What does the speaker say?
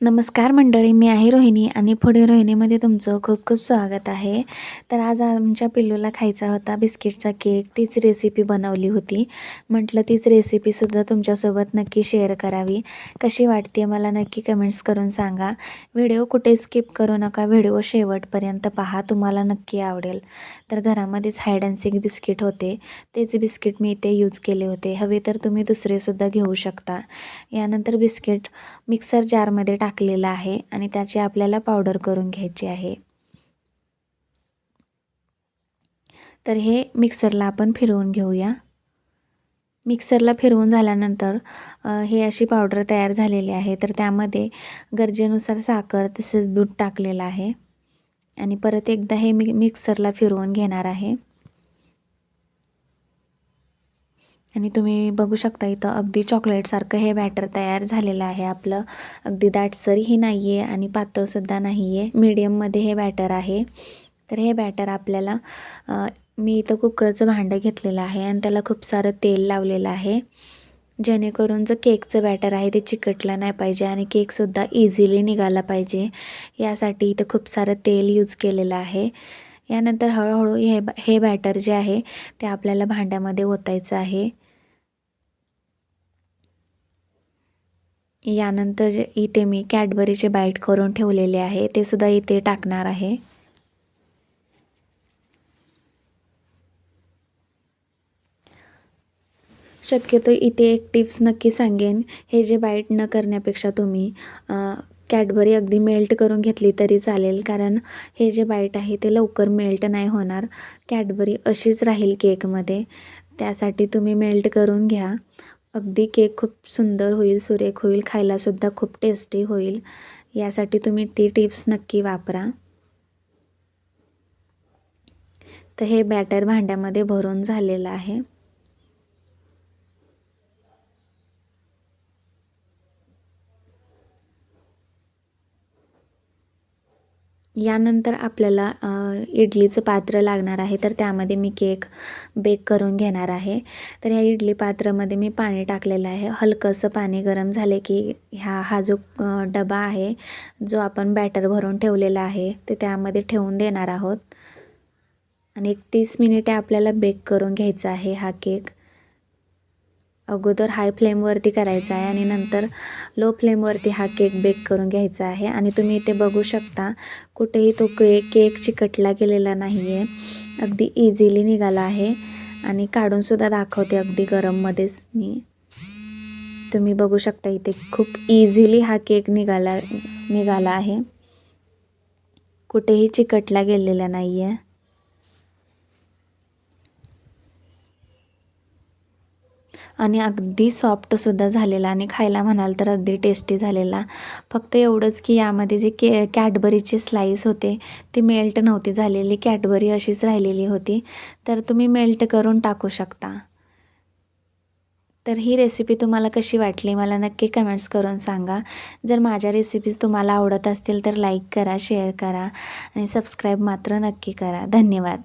नमस्कार मंडळी, मी आहे रोहिणी आणि पुढे रोहिणीमध्ये तुमचं खूप खूप स्वागत आहे. तर आज आमच्या पिल्लूला खायचा होता बिस्किटचा केक. तीच रेसिपी बनवली होती. म्हटलं तीच रेसिपीसुद्धा तुमच्यासोबत नक्की शेअर करावी. कशी वाटते मला नक्की कमेंट्स करून सांगा. व्हिडिओ कुठे स्किप करू नका, व्हिडिओ शेवटपर्यंत पहा, तुम्हाला नक्की आवडेल. तर घरामध्येच हाईड अँड सीक बिस्किट होते, तेच बिस्किट मी इथे यूज केले होते. हवे तर तुम्ही दुसरेसुद्धा घेऊ शकता. यानंतर बिस्किट मिक्सर जारमध्ये टाकलेला आहे आणि त्याची आपल्याला पावडर करून घ्यायची आहे. तर हे मिक्सरला आपण फिरवून घेऊया. मिक्सरला फिरवून झाल्यानंतर हे अशी पावडर तयार झालेली आहे. तर त्यामध्ये गरजेनुसार साखर तसेच दूध टाकलेलं आहे आणि परत एकदा हे मिक्सरला फिरवून घेणार आहे. आणि तुम्ही बघू शकता इथं अगदी चॉकलेटसारखं हे बॅटर तयार झालेलं आहे आपलं. अगदी दाटसरही नाही आहे आणि पातळसुद्धा नाही आहे, मीडियममध्ये हे बॅटर आहे. तर हे बॅटर आपल्याला मी इथं कुकरचं भांडं घेतलेलं आहे आणि त्याला खूप सारं तेल लावलेलं आहे, जेणेकरून जो केकचं बॅटर आहे ते चिकटलं नाही पाहिजे आणि केकसुद्धा इझिली निघाला पाहिजे. यासाठी इथं खूप सारं तेल यूज केलेलं आहे. यानंतर हळूहळू हे बॅटर जे आहे ते आपल्याला भांड्यामध्ये ओतायचं आहे. यानंतर जे इथे मी कॅडबरीचे बाईट करून ठेवलेले आहे ते सुद्धा इथे टाकणार आहे. शक्यतो इथे एक टिप्स नक्की सांगेन, हे जे बाईट न करण्यापेक्षा तुम्ही कॅडबरी अगदी मेल्ट करून घेतली तरी चालेल, कारण हे जे बाईट आहे ते लवकर मेल्ट नाही होणार, कॅडबरी अशीच राहील केकमध्ये. त्यासाठी तुम्ही मेल्ट करून घ्या. अगदी केक खूप सुंदर होईल, सुरेख होईल, खायलासुद्धा खूप टेस्टी होईल. यासाठी तुम्ही ती टिप्स नक्की वापरा. तर हे बॅटर भांड्यामध्ये भरून झालेलं आहे. यानंतर आपल्याला इडलीचं पात्र लागणार आहे. तर त्यामध्ये मी केक बेक करून घेणार आहे. तर ह्या इडली पात्रामध्ये मी पाणी टाकलेलं आहे. हलकंसं पाणी गरम झाले की हा जो डबा आहे, जो आपण बॅटर भरून ठेवलेला आहे, ते त्यामध्ये ठेवून देणार आहोत आणि एक 30 मिनिटे आपल्याला बेक करून घ्यायचा आहे हा केक. अगोदर हाय फ्लेमवरती करायचा आहे आणि नंतर लो फ्लेमवरती हा केक बेक करून घ्यायचा आहे. आणि तुम्ही इथे बघू शकता, कुठेही तो केक चिकटला गेलेला नाही आहे, अगदी इझिली निघाला आहे. आणि काढूनसुद्धा दाखवते अगदी गरममध्येच मी. तुम्ही बघू शकता इथे खूप इझिली हा केक निघाला आहे, कुठेही चिकटला गेलेला नाही आहे. आणि अगदी सॉफ्टसुद्धा झालेला आणि खायला म्हणाल तर अगदी टेस्टी झालेला. फक्त एवढंच की यामध्ये जे कॅडबरीचे स्लाईस होते ते मेल्ट नव्हती झालेली, कॅडबरी अशीच राहिलेली होती. तर तुम्ही मेल्ट करून टाकू शकता. तर ही रेसिपी तुम्हाला कशी वाटली मला नक्की कमेंट्स करून सांगा. जर माझ्या रेसिपीज तुम्हाला आवडत असतील तर लाईक करा, शेअर करा आणि सबस्क्राईब मात्र नक्की करा. धन्यवाद.